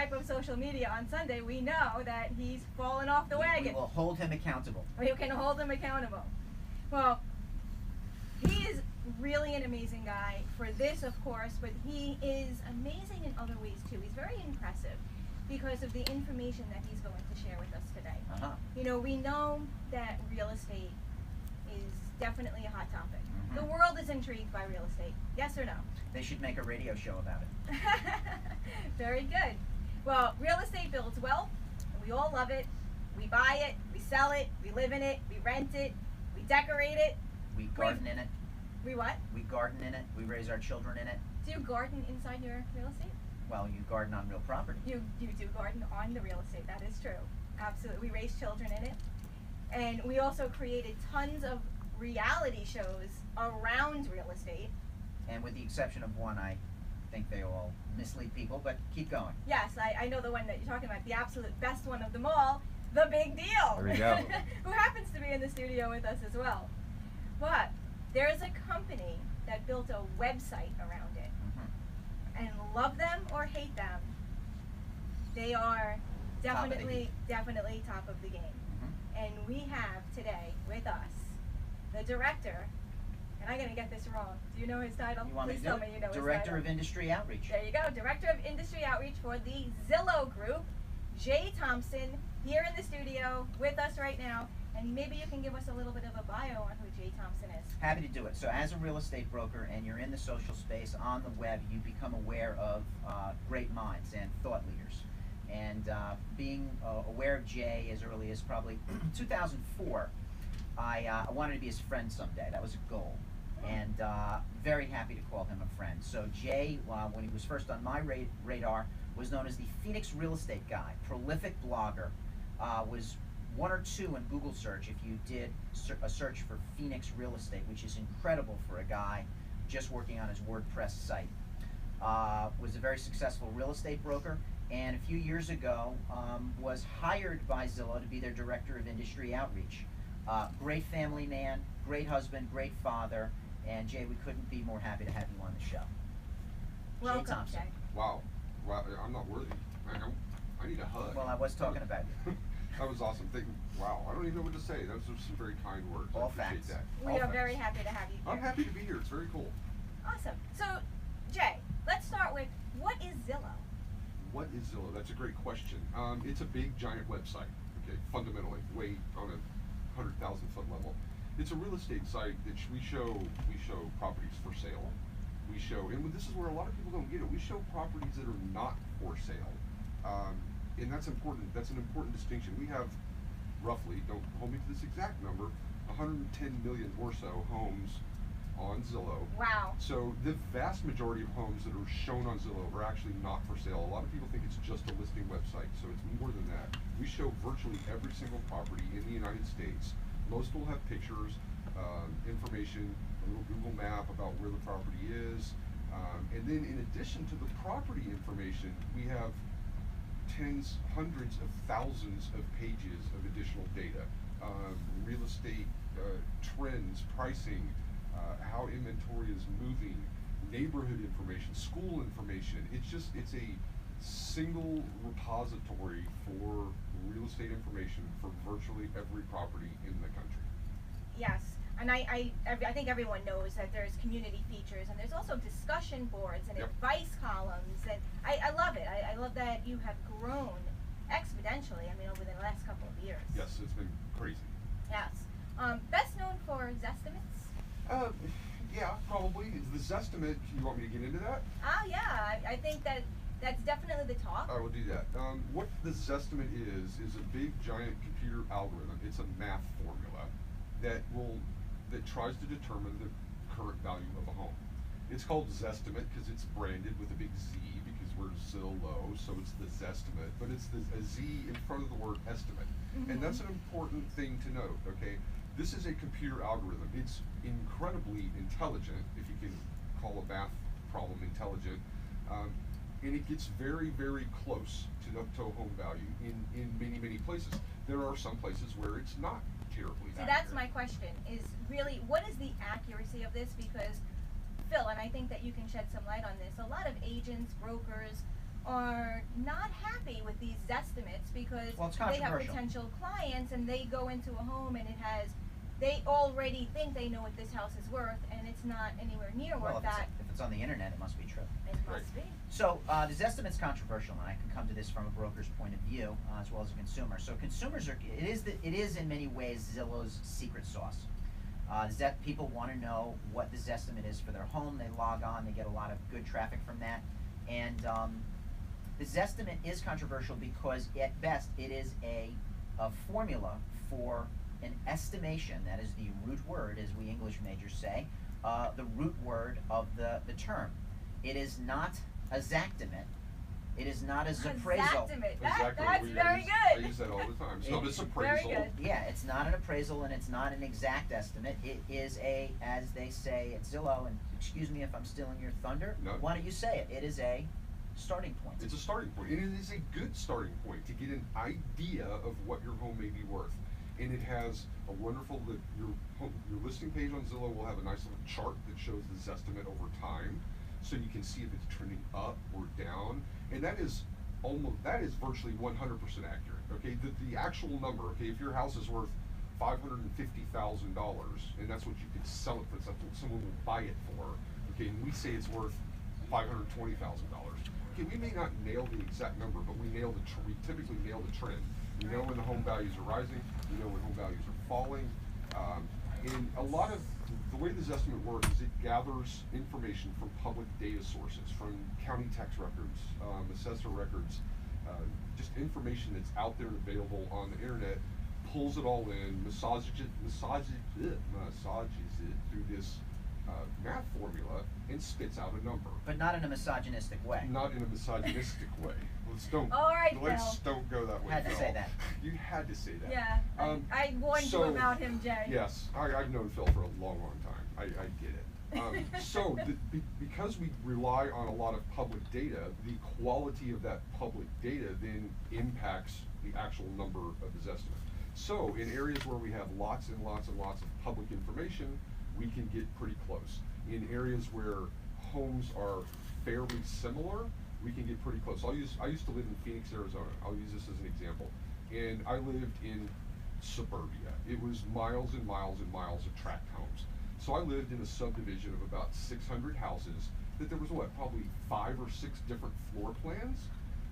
type of social media on Sunday, we know that he's fallen off the wagon. We will hold him accountable. We can hold him accountable. Well, he is really an amazing guy for this, of course, but he is amazing in other ways too. He's very impressive because of the information that he's going to share with us today. You know, we know that real estate is definitely a hot topic. The world is intrigued by real estate. Yes or no? They should make a radio show about it. Very good. Well, real estate builds wealth, and we all love it. We buy it, we sell it, we live in it, we rent it, we decorate it. We garden in it. We what? We garden in it. We raise our children in it. Do you garden inside your real estate? Well, you garden on real property. You do garden on the real estate. That is true. Absolutely. We raise children in it. And we also created tons of reality shows around real estate. And with the exception of one, I think they all mislead people, but keep going. Yes, I know the one that you're talking about, the absolute best one of them all, The Big Deal. There we go. Who happens to be in the studio with us as well. But there is a company that built a website around it. And love them or hate them, they are definitely top of the game. And we have today with us the director, and I'm going to get this wrong. Do you know his title? You want Please me to tell do me it? you know his Director title. of Industry Outreach. There you go. Director of Industry Outreach for the Zillow Group, Jay Thompson, here in the studio with us right now. And maybe you can give us a little bit of a bio on who Jay Thompson is. Happy to do it. So as a real estate broker and you're in the social space on the web, you become aware of great minds and thought leaders. And being aware of Jay as early as probably 2004, I wanted to be his friend someday. That was a goal. And very happy to call him a friend. So Jay, when he was first on my radar, was known as the Phoenix real estate guy, prolific blogger, was 1 or 2 in Google search if you did a search for Phoenix real estate, which is incredible for a guy just working on his WordPress site. Was a very successful real estate broker, and a few years ago was hired by Zillow to be their Director of Industry Outreach. Great family man, great husband, great father, and Jay, we couldn't be more happy to have you on the show. Welcome, Jay Thompson. Jay. Wow, I'm not worthy. I need a hug. Well, I was talking about you. That was awesome. Wow, I don't even know what to say. Those are some very kind words. All I appreciate facts. that. We All are facts. very happy to have you here. I'm happy to be here. It's very cool. Awesome. So, Jay, let's start with, what is Zillow? What is Zillow? That's a great question. It's a big, giant website. Okay, fundamentally, way on a 100,000-foot level. It's a real estate site that we show properties for sale. We show, and this is where a lot of people don't get it. We show properties that are not for sale, and that's important. That's an important distinction. We have roughly, don't hold me to this exact number, 110 million or so homes on Zillow. Wow. So the vast majority of homes that are shown on Zillow are actually not for sale. A lot of people think it's just a listing website, so it's more than that. We show virtually every single property in the United States. Most will have pictures, information, a little Google map about where the property is. And then in addition to the property information, we have tens, hundreds of thousands of pages of additional data. Real estate trends, pricing, how inventory is moving, neighborhood information, school information. It's a single repository for real estate information for virtually every property in the country. Yes, and I think everyone knows that there's community features, and there's also discussion boards and advice columns, and I love it. I love that you have grown exponentially, I mean, over the last couple of years. Yes, it's been crazy. Yes. Best known for Zestimates? Yeah, probably. The Zestimate, you want me to get into that? Yeah, I think that's definitely the talk. I will do that. What the Zestimate is a big, giant computer algorithm. It's a math formula that tries to determine the current value of a home. It's called Zestimate because it's branded with a big Z because we're Zillow, so it's the Zestimate, but it's a Z in front of the word estimate. And that's an important thing to note, okay? This is a computer algorithm. It's incredibly intelligent, if you can call a math problem intelligent, and it gets very, very close to home value in many, many places. There are some places where it's not terribly accurate. That's my question, is really, what is the accuracy of this? Because, Phil, and I think that you can shed some light on this, a lot of agents, brokers, are not happy because Well, it's they have controversial. potential clients and they go into a home and they already think they know what this house is worth, and it's not anywhere near Well, worth if that. it's on the internet, it must be true. It Right. must be. So the Zestimate's controversial, and I can come to this from a broker's point of view as well as a consumer. So consumers it is in many ways Zillow's secret sauce. People want to know what the Zestimate is for their home. They log on, they get a lot of good traffic from that, and the Zestimate is controversial because at best it is a formula for an estimation. That is the root word, as we English majors say, the root word of the term. It is not a Zactimate. It is not a Zappraisal. Zactimate. Exactly. That's very good. I use that all the time. It's not a Very appraisal. good. Yeah, it's not an appraisal and it's not an exact estimate. It is as they say at Zillow, and excuse me if I'm stealing your thunder, No. why don't you say it? It is a starting point. It's a starting point, and it is a good starting point to get an idea of what your home may be worth. And it has a wonderful your listing page on Zillow will have a nice little chart that shows the Zestimate over time, so you can see if it's trending up or down, and that is virtually 100% accurate. Okay, the actual number. Okay, if your house is worth $550,000, and that's what you could sell it for, that's what someone will buy it for. Okay, and we say it's worth $520,000. Okay, we may not nail the exact number, but we typically nail the trend. We know when the home values are rising. We know when home values are falling. And a lot of the way this estimate works is it gathers information from public data sources, from county tax records, assessor records, just information that's out there available on the internet, pulls it all in, massages it through this math formula, and spits out a number. But not in a misogynistic way. Not in a misogynistic way. All right, Let's Phil. don't go that way. Had to Phil. say that. You had to say that. Yeah, I warned you about him, Jay. Yes, I've known Phil for a long, long time. I get it. Because we rely on a lot of public data, the quality of that public data then impacts the actual number of the estimate. So in areas where we have lots and lots and lots of public information, we can get pretty close. In areas where homes are fairly similar, we can get pretty close. I used to live in Phoenix, Arizona. I'll use this as an example. And I lived in suburbia. It was miles and miles and miles of tract homes. So I lived in a subdivision of about 600 houses that there was probably 5 or 6 different floor plans.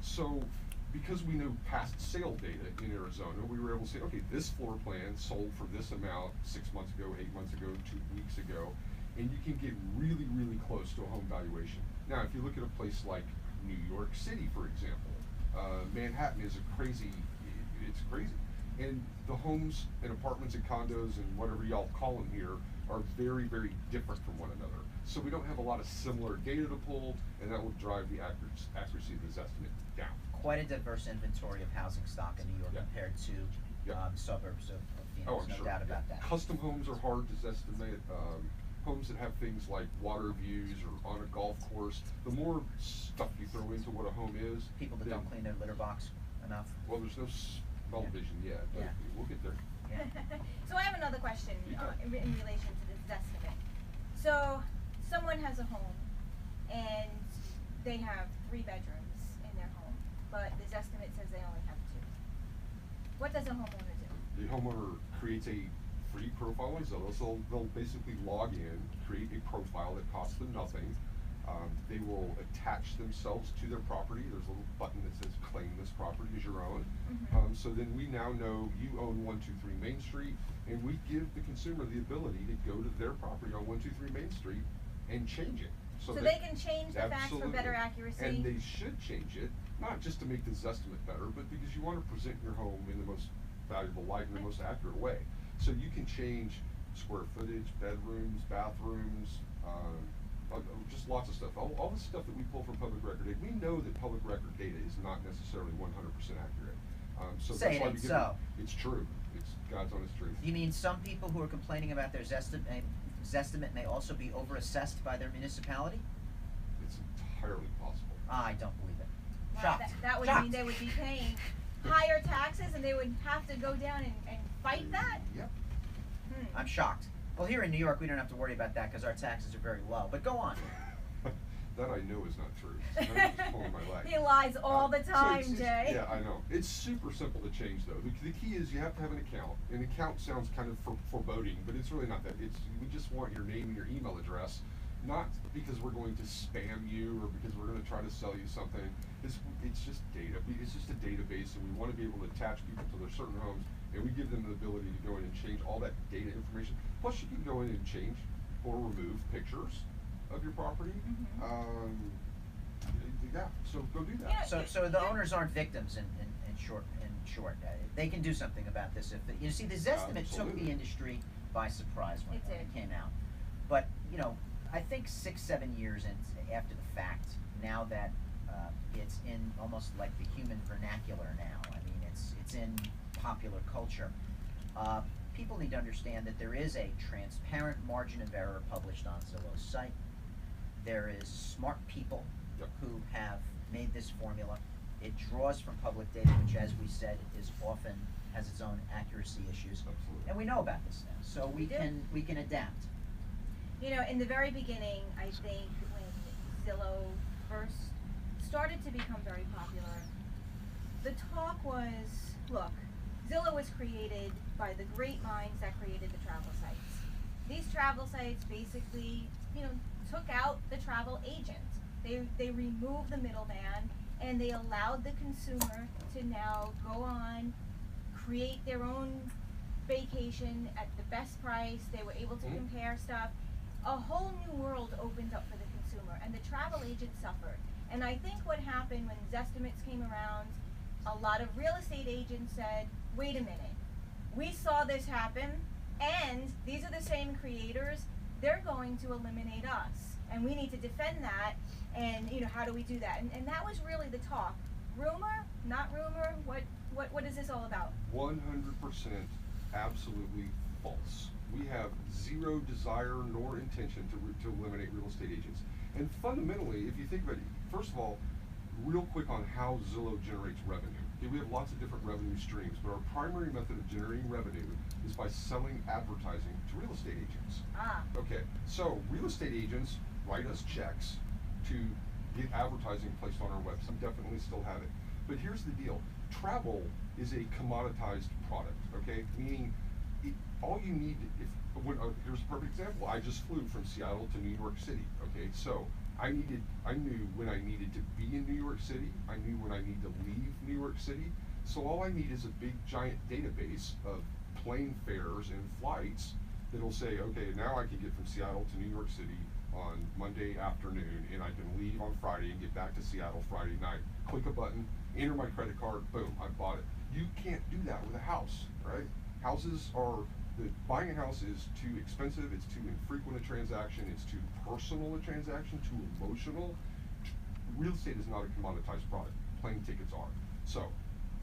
So because we knew past sale data in Arizona, we were able to say, okay, this floor plan sold for this amount 6 months ago, 8 months ago, 2 weeks ago, and you can get really, really close to a home valuation. Now, if you look at a place like New York City, for example, Manhattan is it's crazy. And the homes and apartments and condos and whatever y'all call them here are very, very different from one another. So we don't have a lot of similar data to pull, and that will drive the accuracy of this estimate down. Quite a diverse inventory of housing stock in New York compared to the suburbs of Phoenix. Oh, I'm no sure. doubt about that. Custom homes are hard to estimate. Homes that have things like water views or on a golf course, the more stuff you throw into what a home is. People that don't clean their litter box enough. Well, there's no smell vision yet, but we'll get there. Yeah. So I have another question in relation to this estimate. So someone has a home and they have 3 bedrooms in their home, but this estimate says they only have 2. What does a homeowner do? The homeowner creates a free profile on Zillow, so they'll basically log in, create a profile that costs them nothing. They will attach themselves to their property. There's a little button that says claim this property as your own. Mm-hmm. So then we now know you own 123 Main Street, and we give the consumer the ability to go to their property on 123 Main Street and change it. So they can change the facts for better accuracy? And they should change it, not just to make this estimate better, but because you want to present your home in the most valuable light and the most accurate way. So you can change square footage, bedrooms, bathrooms, just lots of stuff. All the stuff that we pull from public record data. We know that public record data is not necessarily 100% accurate. So Say that's why it we give so. It's true. It's God's honest truth. You mean some people who are complaining about their Zestimate may also be overassessed by their municipality? It's entirely possible. I don't believe it. Wow, Shocked. that would Shocked. mean they would be paying higher taxes and they would have to go down and fight that? Yep. I'm shocked. Well, here in New York, we don't have to worry about that because our taxes are very low. But go on. That I know is not true. So I'm just pulling my leg. He lies all the time, it's, Jay. Yeah, I know. It's super simple to change though. The key is you have to have an account. An account sounds kind of foreboding, but it's really not that. We just want your name and your email address, not because we're going to spam you or because we're going to try to sell you something. It's just data. It's just a database, and we want to be able to attach people to their certain homes, and we give them the ability to go in and change all that data information. Plus, you can go in and change or remove pictures of your property. Yeah, so go do that. Yeah, So the owners aren't victims in short. They can do something about this. If you see, the Zestimate took the industry by surprise when it came out. But I think 6-7 years after the fact, now that it's in almost like the human vernacular now. I mean, it's in popular culture. People need to understand that there is a transparent margin of error published on Zillow's site. There is smart people who have made this formula. It draws from public data, which, as we said, is often has its own accuracy issues. Absolutely. And we know about this now, so we can adapt. In the very beginning, I think when Zillow first started to become very popular, the talk was, look, Zillow was created by the great minds that created the travel sites. These travel sites basically, took out the travel agent. They removed the middleman, and they allowed the consumer to now go on, create their own vacation at the best price. They were able to compare stuff. A whole new world opened up for the consumer, and the travel agent suffered. And I think what happened when Zestimates came around, a lot of real estate agents said, wait a minute, we saw this happen, and these are the same creators, they're going to eliminate us, and we need to defend that, and how do we do that? And that was really the talk. Rumor, not rumor, what is this all about? 100% absolutely false. We have zero desire nor intention to eliminate real estate agents. And fundamentally, if you think about it, first of all, real quick on how Zillow generates revenue. Okay, we have lots of different revenue streams, but our primary method of generating revenue is by selling advertising to real estate agents. Okay, so real estate agents write us checks to get advertising placed on our website. We definitely still have it. But here's the deal. Travel is a commoditized product, okay? Meaning, all you need, here's a perfect example. I just flew from Seattle to New York City, okay? So I knew when I needed to be in New York City. I knew when I need to leave New York City. So all I need is a big giant database of plane fares and flights that'll say, okay, now I can get from Seattle to New York City on Monday afternoon, and I can leave on Friday and get back to Seattle Friday night. Click a button, enter my credit card, boom, I bought it. You can't do that with a house, right? Buying a house is too expensive, it's too infrequent a transaction, it's too personal a transaction, too emotional. Real estate is not a commoditized product. Plane tickets are. So,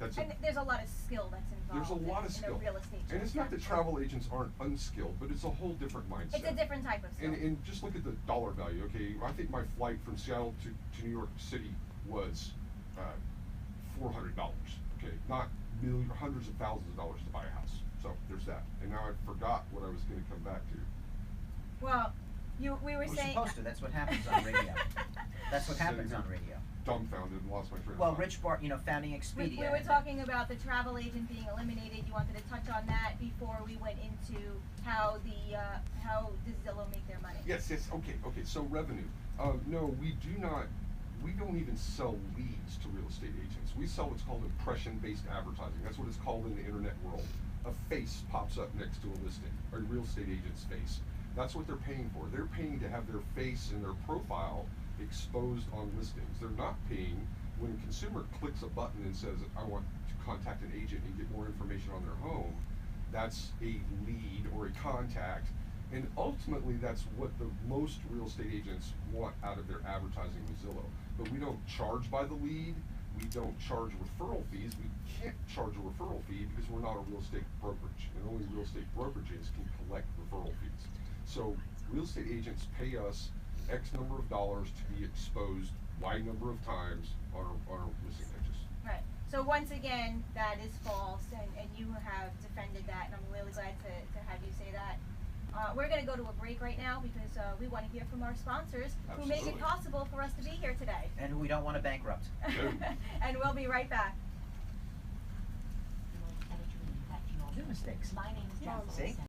and there's a lot of skill that's involved. There's a lot of skill. In a real estate and it's not that travel agents aren't unskilled, but it's a whole different mindset. It's a different type of skill. And just look at the dollar value, okay? I think my flight from Seattle to New York City was $400, okay? Not millions, hundreds of thousands of dollars to buy a house. So there's that. And now I forgot what I was going to come back to. Well, we were saying. Supposed to. That's what happens on radio. That's what happens on radio. Dumbfounded and lost my train of thought. thought. Rich Bart, founding Expedia. We were talking about the travel agent being eliminated. You wanted to touch on that before we went into how does Zillow make their money? Yes. Okay. So revenue. No, we don't even sell leads to real estate agents. We sell what's called impression-based advertising. That's what it's called in the internet world. A face pops up next to a listing, a real estate agent's face. That's what they're paying for. They're paying to have their face and their profile exposed on listings. They're not paying when a consumer clicks a button and says, I want to contact an agent and get more information on their home. That's a lead or a contact. And ultimately, that's what the most real estate agents want out of their advertising with Zillow. But we don't charge by the lead. We don't charge referral fees. We can't charge a referral fee because we're not a real estate brokerage, and only real estate brokerages can collect referral fees. So real estate agents pay us X number of dollars to be exposed Y number of times on our listing pages. Right. So once again, that is false, and you have defended that, and I'm really glad to have you say that. We're going to go to a break right now because we want to hear from our sponsors who make it Absolutely. possible for us to be here today. And who we don't want to bankrupt. No. And we'll be right back. Do mistakes. My name is Yeah, Jocelyn. see?